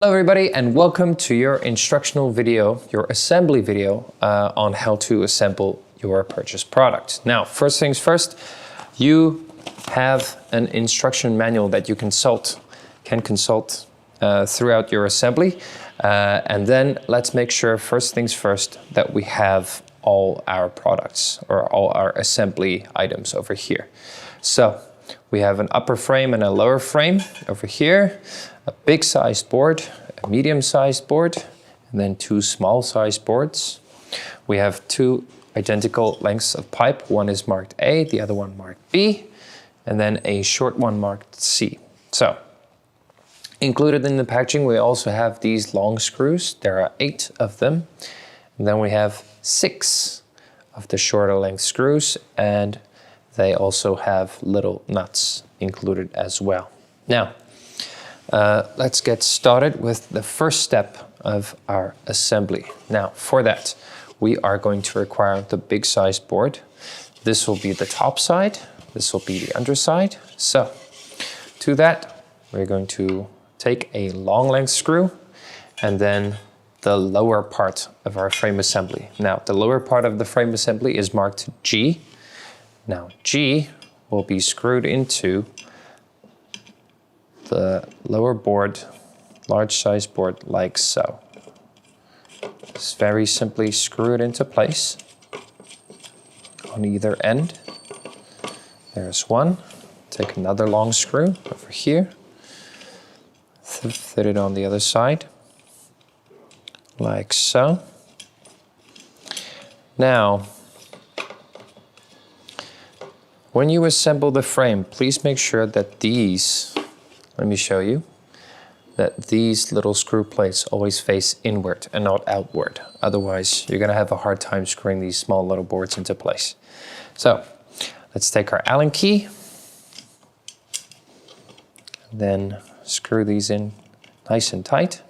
Hello everybody and welcome to your instructional video, your assembly video on how to assemble your purchased product. Now, first things first, you have an instruction manual that you can consult throughout your assembly. And then let's make sure first things first that we have all our products or all our assembly items over here. So we have an upper frame and a lower frame over here, a big sized board, a medium sized board, and then two small sized boards. We have two identical lengths of pipe. One is marked A, the other one marked B, and then a short one marked C. So included in the packaging, we also have these long screws. There are 8 of them. And then we have 6 of the shorter length screws, and they also have little nuts included as well. Now, let's get started with the first step of our assembly. Now, for that, we are going to require the big size board. This will be the top side. This will be the underside. So, to that, we're going to take a long length screw and then the lower part of our frame assembly. Now, the lower part of the frame assembly is marked G. Now, G will be screwed into the lower board, large size board, like so. Just very simply screw it into place on either end. There's one. Take another long screw over here. Fit it on the other side, like so. Now, when you assemble the frame, please make sure that these, let me show you, that these little screw plates always face inward and not outward. Otherwise, you're gonna have a hard time screwing these small little boards into place. So, let's take our Allen key, and then screw these in nice and tight.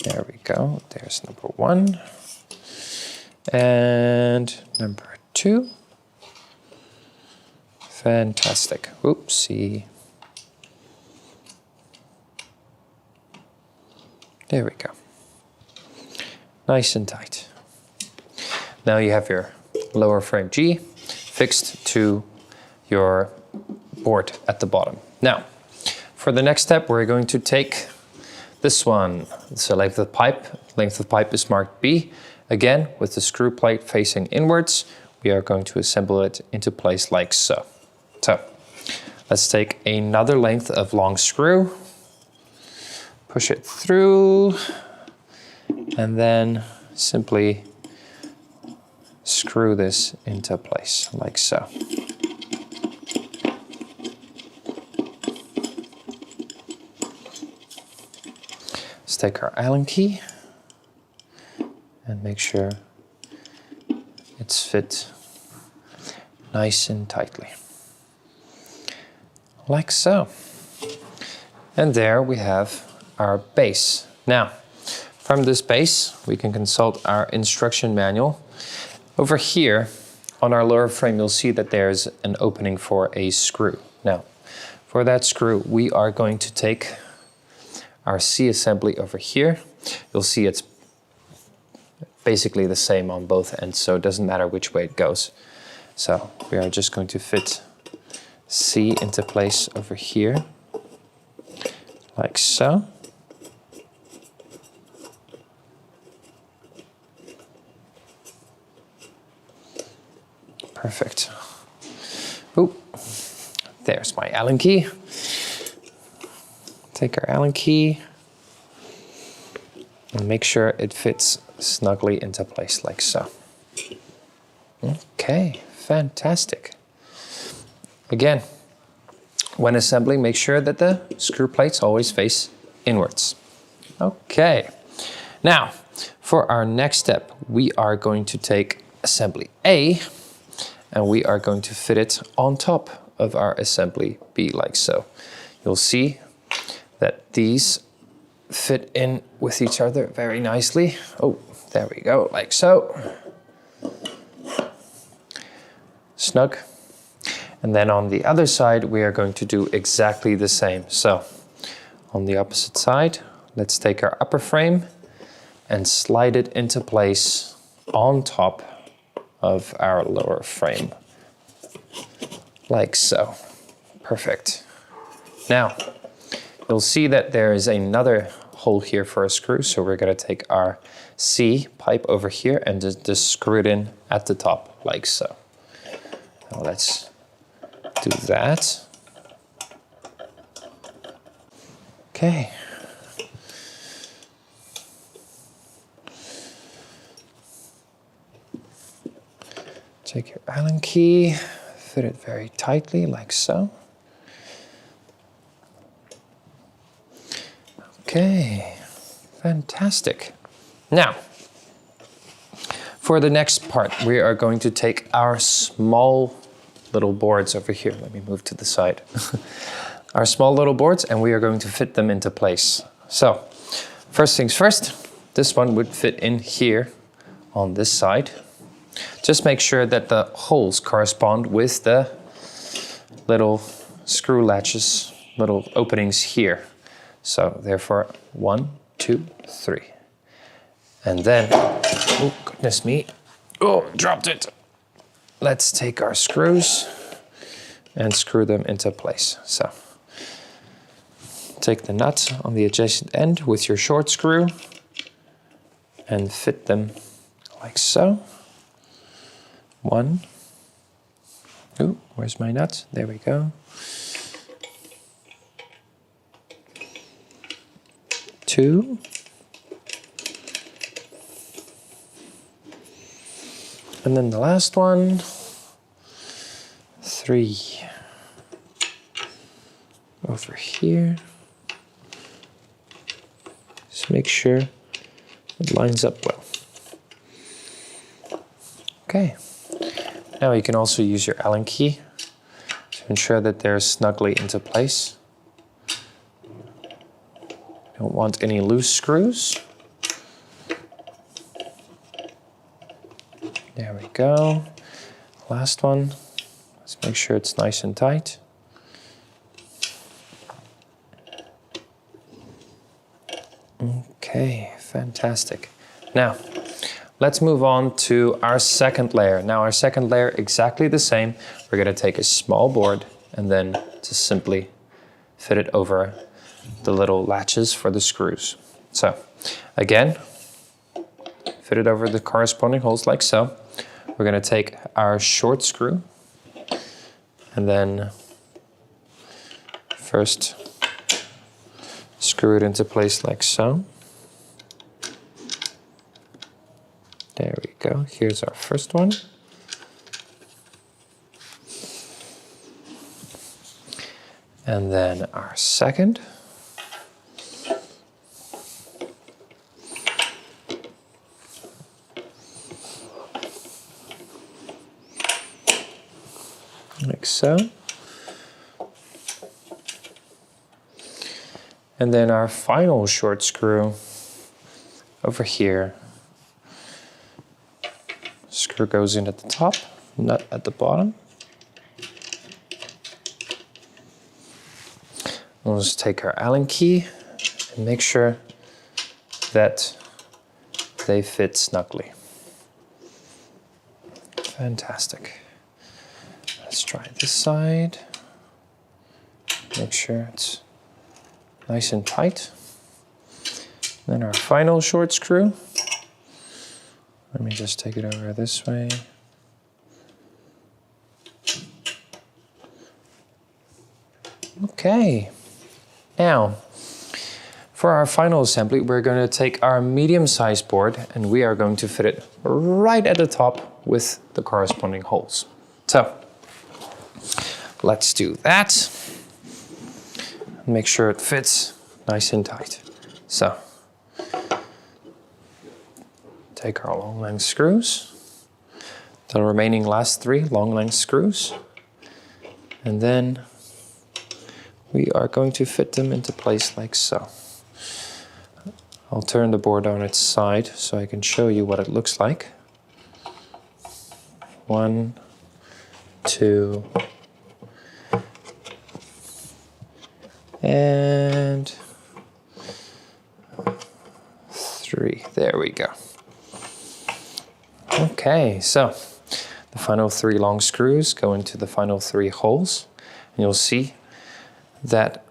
There we go, there's number 1. And number 2. Fantastic. Oopsie. There we go. Nice and tight. Now you have your lower frame G fixed to your board at the bottom. Now, for the next step, we're going to take this one. So length of pipe. Length of pipe is marked B. Again, with the screw plate facing inwards, we are going to assemble it into place like so. So, let's take another length of long screw, push it through, and then simply screw this into place, like so. Let's take our Allen key and make sure it's fit nice and tightly. Like so. And there we have our base. Now, from this base, we can consult our instruction manual. Over here, on our lower frame, you'll see that there's an opening for a screw. Now, for that screw, we are going to take our C assembly over here. You'll see it's basically the same on both ends, so it doesn't matter which way it goes. So we are just going to fit C into place over here, like so. Perfect. Oop. There's my Allen key. Take our Allen key and make sure it fits snugly into place like so. Okay, fantastic. Again, when assembling, make sure that the screw plates always face inwards. Okay, now for our next step, we are going to take assembly A and we are going to fit it on top of our assembly B like so. You'll see that these fit in with each other very nicely. Oh, there we go, like so. Snug. And then on the other side, we are going to do exactly the same. So On the opposite side, let's take our upper frame and slide it into place on top of our lower frame, like so. Perfect. Now, you'll see that there is another hole here for a screw, so we're gonna take our C pipe over here and just screw it in at the top, like so. Now let's do that. Okay. Take your Allen key, fit it very tightly, like so. Okay, fantastic. Now, for the next part, we are going to take our small little boards over here. Let me move to the side. Our small little boards, and we are going to fit them into place. So, first things first, this one would fit in here on this side. Just make sure that the holes correspond with the little screw latches, little openings here. So therefore, 1, 2, 3. And then, oh goodness me, oh, dropped it. Let's take our screws and screw them into place. So take the nut on the adjacent end with your short screw and fit them like so. 1. Ooh, where's my nut? There we go. 2. And then the last one. 3. Over here. Just make sure it lines up well. Okay. Now you can also use your Allen key to ensure that they're snugly into place. Don't want any loose screws. There we go. Last one. Let's make sure it's nice and tight. Okay, fantastic. Now, let's move on to our second layer. Now our second layer, exactly the same. We're gonna take a small board and then just simply fit it over the little latches for the screws. So again, fit it over the corresponding holes like so. We're gonna take our short screw and then first screw it into place like so. There we go. Here's our first one. And then our second. Like so. And then our final short screw over here. Screw goes in at the top, nut at the bottom. We'll just take our Allen key and make sure that they fit snugly. Fantastic. Let's try this side. Make sure it's nice and tight. Then our final short screw. Let me just take it over this way. Okay. Now, for our final assembly, we're going to take our medium-sized board and we are going to fit it right at the top with the corresponding holes. So, let's do that. Make sure it fits nice and tight. So, take our long length screws, the remaining last 3 long length screws, and then we are going to fit them into place like so. I'll turn the board on its side so I can show you what it looks like. 1, 2, and 3. There we go. Okay, so the final 3 long screws go into the final 3 holes. And you'll see that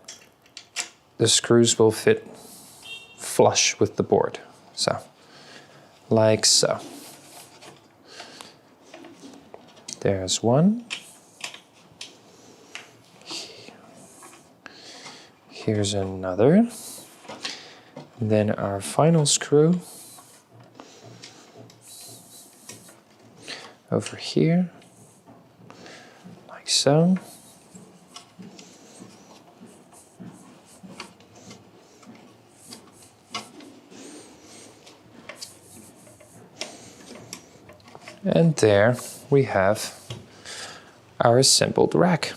the screws will fit flush with the board. So, like so. There's one. Here's another. Then our final screw over here, like so. And there we have our assembled rack.